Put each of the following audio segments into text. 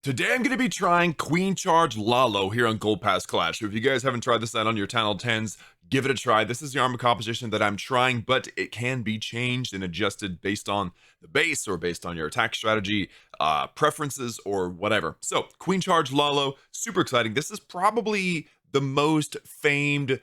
Today I'm going to be trying Queen Charge Lalo here on Gold Pass Clash. So if you guys haven't tried this out on your Town Hall 10s, give it a try. This is the armor composition that I'm trying, but it can be changed and adjusted based on the base or based on your attack strategy, preferences, or whatever. So Queen Charge Lalo, super exciting. This is probably the most famed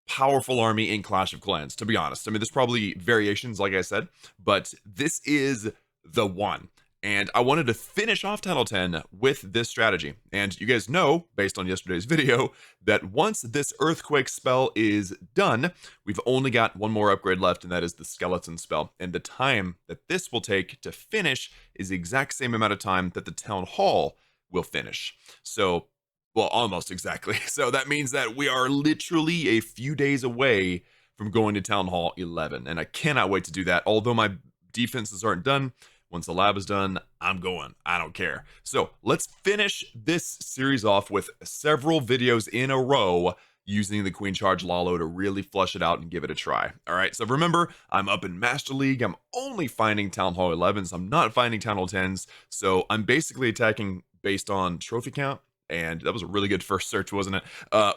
powerful army in Clash of Clans, to be honest. I mean, there's probably variations, like I said, but this is the one. And I wanted to finish off Tunnel 10 with this strategy. And you guys know, based on yesterday's video, that once this Earthquake spell is done, we've only got one more upgrade left, and that is the Skeleton spell. And the time that this will take to finish is the exact same amount of time that the Town Hall will finish. So, well, almost exactly. So that means that we are literally a few days away from going to Town Hall 11. And I cannot wait to do that. Although my defenses aren't done, once the lab is done, I'm going. I don't care. So let's finish this series off with several videos in a row using the Queen Charge Lalo to really flush it out and give it a try. All right, so remember, I'm up in Master League. I'm only finding Town Hall 11s. I'm not finding Town Hall 10s. So I'm basically attacking based on trophy count. And that was a really good first search, wasn't it?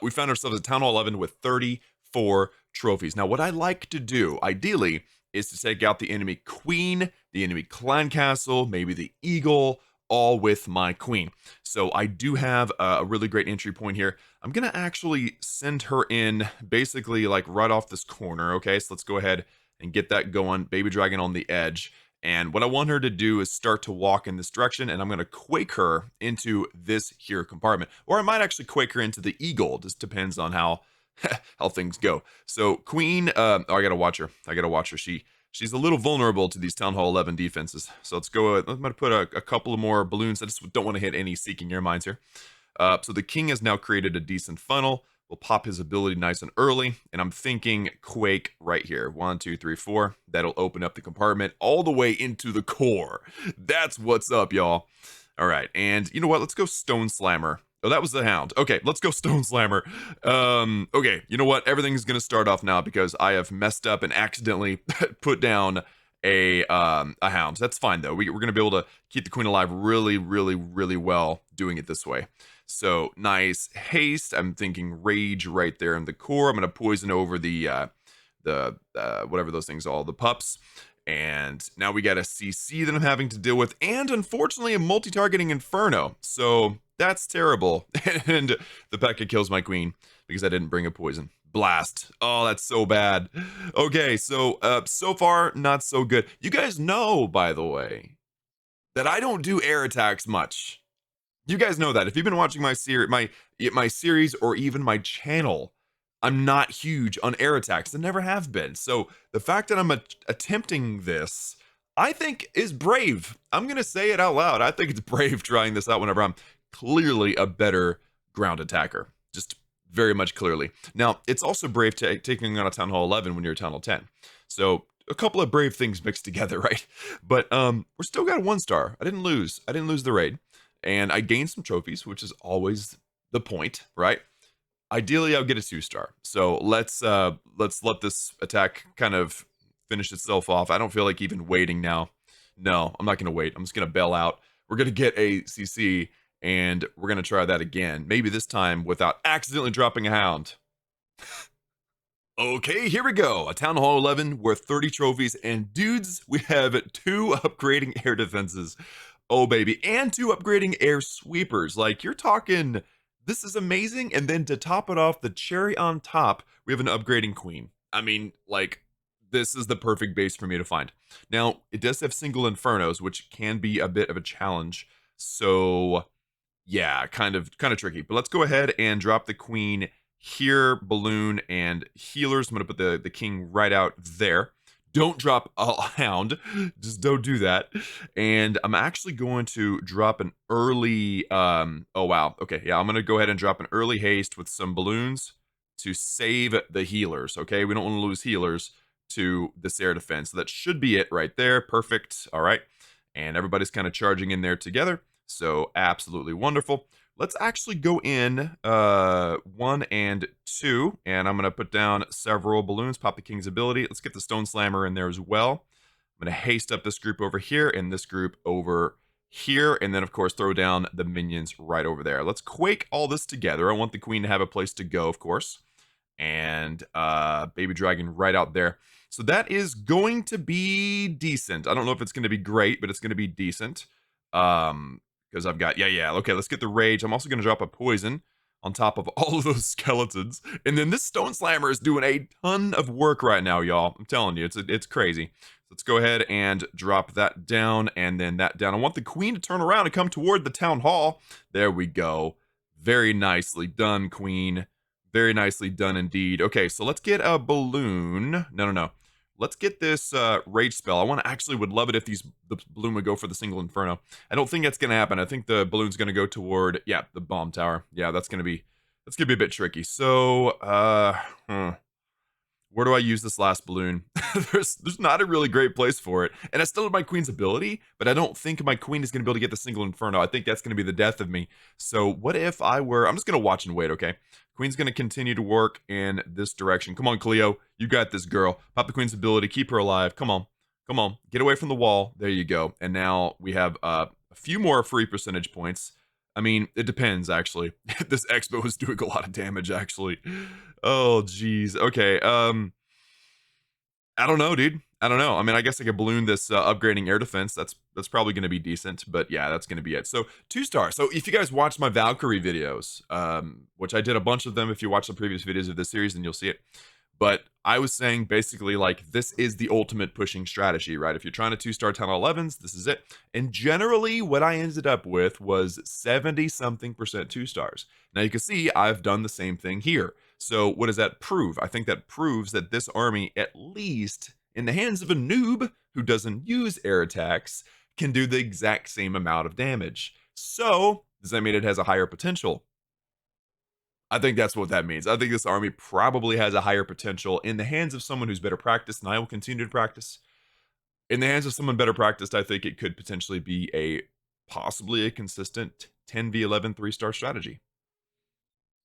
We found ourselves at Town Hall 11 with 34 trophies. Now, what I like to do, ideally, is to take out the enemy queen, the enemy clan castle, maybe the eagle, all with my queen. So I do have a really great entry point here. I'm going to actually send her in basically like right off this corner. Okay, so let's go ahead and get that going. Baby dragon on the edge. And what I want her to do is start to walk in this direction, and I'm going to quake her into this here compartment. Or I might actually quake her into the eagle. Just depends on how things go. So Queen, oh, I gotta watch her. She's a little vulnerable to these Town Hall 11 defenses. So let's go. I'm gonna put a couple of more balloons. I just don't want to hit any Seeking Air Mines here. So the king has now created a decent funnel. We'll pop his ability nice and early, and I'm thinking Quake right here. 1, 2, 3, 4. That'll open up the compartment all the way into the core. That's what's up, y'all. All right, and you know what? Let's go Stone Slammer. Oh, that was the Hound. Okay, let's go Stone Slammer. Okay, you know what? Everything's gonna start off now because I have messed up and accidentally put down a Hound. That's fine though. We're gonna be able to keep the queen alive really, really, really well doing it this way. So nice haste. I'm thinking rage right there in the core. I'm gonna poison over the whatever those things are, the pups. And now we got a CC that I'm having to deal with, and unfortunately a multi-targeting Inferno. So that's terrible. And the P.E.K.K.A kills my queen because I didn't bring a poison. Blast. Oh, that's so bad. Okay, so so far not so good. You guys know, by the way, that I don't do air attacks much. You guys know that. If you've been watching my series or even my channel, I'm not huge on air attacks. I never have been. So the fact that I'm attempting this, I think is brave. I'm going to say it out loud. I think it's brave trying this out whenever I'm clearly a better ground attacker. Just very much clearly. Now, it's also brave taking on a Town Hall 11 when you're a Town Hall 10. So a couple of brave things mixed together, right? But we're still got a 1-star. I didn't lose the raid. And I gained some trophies, which is always the point, right? Ideally, I'll get a 2-star. So let's let this attack kind of finish itself off. I don't feel like even waiting now. No, I'm not going to wait. I'm just going to bail out. We're going to get a CC, and we're going to try that again. Maybe this time without accidentally dropping a Hound. Okay, here we go. A Town Hall 11 worth 30 trophies, and dudes, we have 2 upgrading air defenses. Oh, baby. And 2 upgrading air sweepers. Like, you're talking, this is amazing. And then to top it off, the cherry on top, we have an upgrading queen. I mean, like, this is the perfect base for me to find. Now, it does have single infernos, which can be a bit of a challenge. So, yeah, kind of tricky. But let's go ahead and drop the queen here, balloon, and healers. I'm going to put the king right out there. Don't drop a Hound. Just don't do that. And I'm actually going to drop an early, oh wow. Okay, yeah, I'm going to go ahead and drop an early haste with some balloons to save the healers, okay? We don't want to lose healers to this air defense. So that should be it right there. Perfect. All right. And everybody's kind of charging in there together. So absolutely wonderful. Let's actually go in 1 and 2, and I'm going to put down several balloons, pop the king's ability. Let's get the Stone Slammer in there as well. I'm going to haste up this group over here and this group over here, and then of course throw down the minions right over there. Let's quake all this together. I want the queen to have a place to go, of course, and baby dragon right out there. So that is going to be decent. I don't know if it's going to be great, but it's going to be decent. Because I've got, yeah. Okay, let's get the rage. I'm also going to drop a poison on top of all of those skeletons. And then this stone slammer is doing a ton of work right now, y'all. I'm telling you, it's crazy. Let's go ahead and drop that down and then that down. I want the queen to turn around and come toward the town hall. There we go. Very nicely done, queen. Very nicely done indeed. Okay, so let's get a balloon. No. Let's get this rage spell. Would love it if the balloon would go for the single inferno. I don't think that's gonna happen. I think the balloon's gonna go toward, yeah, the bomb tower. Yeah, that's gonna be a bit tricky. So where do I use this last balloon? there's not a really great place for it. And I still have my queen's ability, but I don't think my queen is going to be able to get the single inferno. I think that's going to be the death of me. So what if I'm just going to watch and wait, okay? Queen's going to continue to work in this direction. Come on, Cleo. You got this, girl. Pop the queen's ability. Keep her alive. Come on. Get away from the wall. There you go. And now we have a few more free percentage points. I mean, it depends, actually. This Expo is doing a lot of damage, actually. Oh, geez. Okay, I don't know, dude. I don't know. I mean, I guess I could balloon this upgrading air defense. That's probably going to be decent, but yeah, that's going to be it. So 2-star. So if you guys watched my Valkyrie videos, which I did a bunch of them, if you watch the previous videos of this series, then you'll see it. But I was saying basically like this is the ultimate pushing strategy, right? If you're trying to 2-star town hall 11s, this is it. And generally what I ended up with was 70-something% 2-stars. Now you can see I've done the same thing here. So what does that prove? I think that proves that this army, at least in the hands of a noob who doesn't use air attacks, can do the exact same amount of damage. So does that mean it has a higher potential? I think that's what that means. I think this army probably has a higher potential in the hands of someone who's better practiced, and I will continue to practice. In the hands of someone better practiced, I think it could potentially be possibly a consistent 10v11 3-star strategy.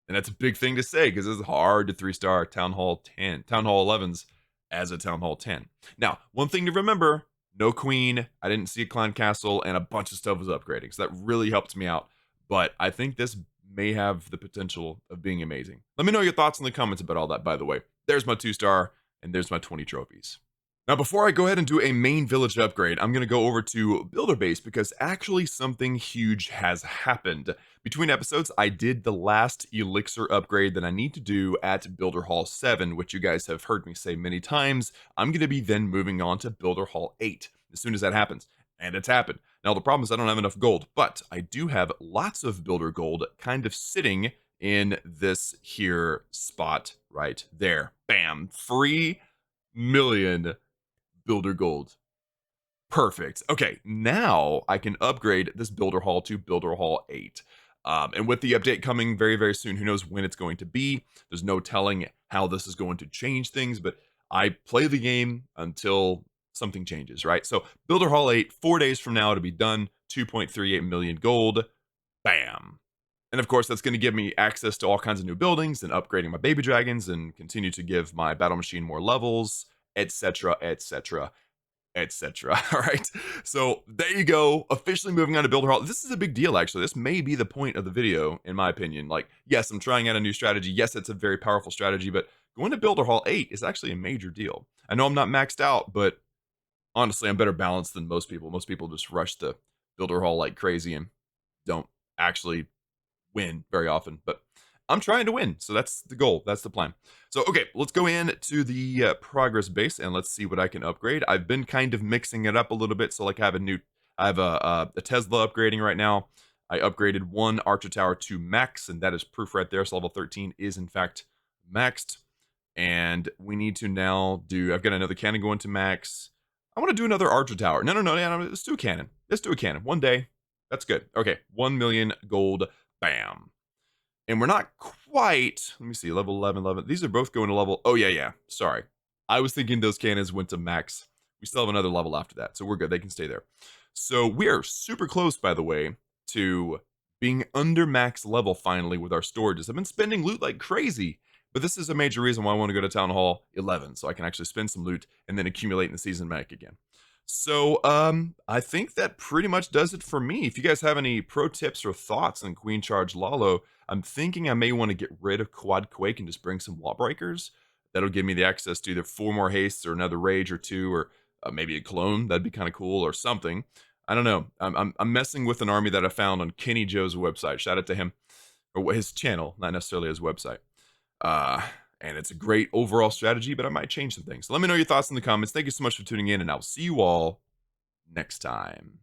And that's a big thing to say because it's hard to 3-star Town Hall 11s as a Town Hall 10. Now, one thing to remember, no queen, I didn't see a clan castle, and a bunch of stuff was upgrading. So that really helped me out. But I think this may have the potential of being amazing. Let me know your thoughts in the comments about all that, by the way. There's my 2-star, and there's my 20 trophies. Now, before I go ahead and do a main village upgrade, I'm going to go over to Builder Base because actually something huge has happened. Between episodes, I did the last elixir upgrade that I need to do at Builder Hall 7, which you guys have heard me say many times. I'm going to be then moving on to Builder Hall 8 as soon as that happens. And it's happened. Now, the problem is I don't have enough gold, but I do have lots of builder gold kind of sitting in this here spot right there. Bam. 3 million builder gold. Perfect. Okay, now I can upgrade this builder hall to Builder Hall 8. And with the update coming very, very soon, who knows when it's going to be. There's no telling how this is going to change things, but I play the game until something changes, right? So Builder Hall 8, 4 days from now to be done, 2.38 million gold. Bam. And of course, that's going to give me access to all kinds of new buildings and upgrading my baby dragons and continue to give my battle machine more levels, etc., etc., etc. All right. So there you go. Officially moving on to Builder Hall. This is a big deal, actually. This may be the point of the video, in my opinion. Like, yes, I'm trying out a new strategy. Yes, it's a very powerful strategy, but going to Builder Hall 8 is actually a major deal. I know I'm not maxed out, but honestly, I'm better balanced than most people. Most people just rush the Builder Hall like crazy and don't actually win very often. But I'm trying to win, so that's the goal. That's the plan. So, okay, let's go into the progress base and let's see what I can upgrade. I've been kind of mixing it up a little bit. So, like, I have a Tesla upgrading right now. I upgraded one Archer Tower to max, and that is proof right there. So, level 13 is in fact maxed. And we need to now do. I've got another cannon going to max. I want to do another Archer Tower. No. Let's do a cannon. Let's do a cannon. One day. That's good. Okay, 1 million gold. Bam. And we're not quite, let me see, level 11. These are both going to level, oh yeah. Sorry. I was thinking those cannons went to max. We still have another level after that, so we're good. They can stay there. So we are super close, by the way, to being under max level finally with our storages. I've been spending loot like crazy, but this is a major reason why I want to go to Town Hall 11, so I can actually spend some loot and then accumulate in the season bank again. So, I think that pretty much does it for me. If you guys have any pro tips or thoughts on Queen Charge Lalo, I'm thinking I may want to get rid of Quad Quake and just bring some Wall Breakers. That'll give me the access to either 4 more hastes or another Rage or 2, or maybe a clone. That'd be kind of cool, or something. I don't know. I'm messing with an army that I found on Kenny Joe's website. Shout out to him, or his channel, not necessarily his website. Uh, and it's a great overall strategy, but I might change some things. So let me know your thoughts in the comments. Thank you so much for tuning in, and I'll see you all next time.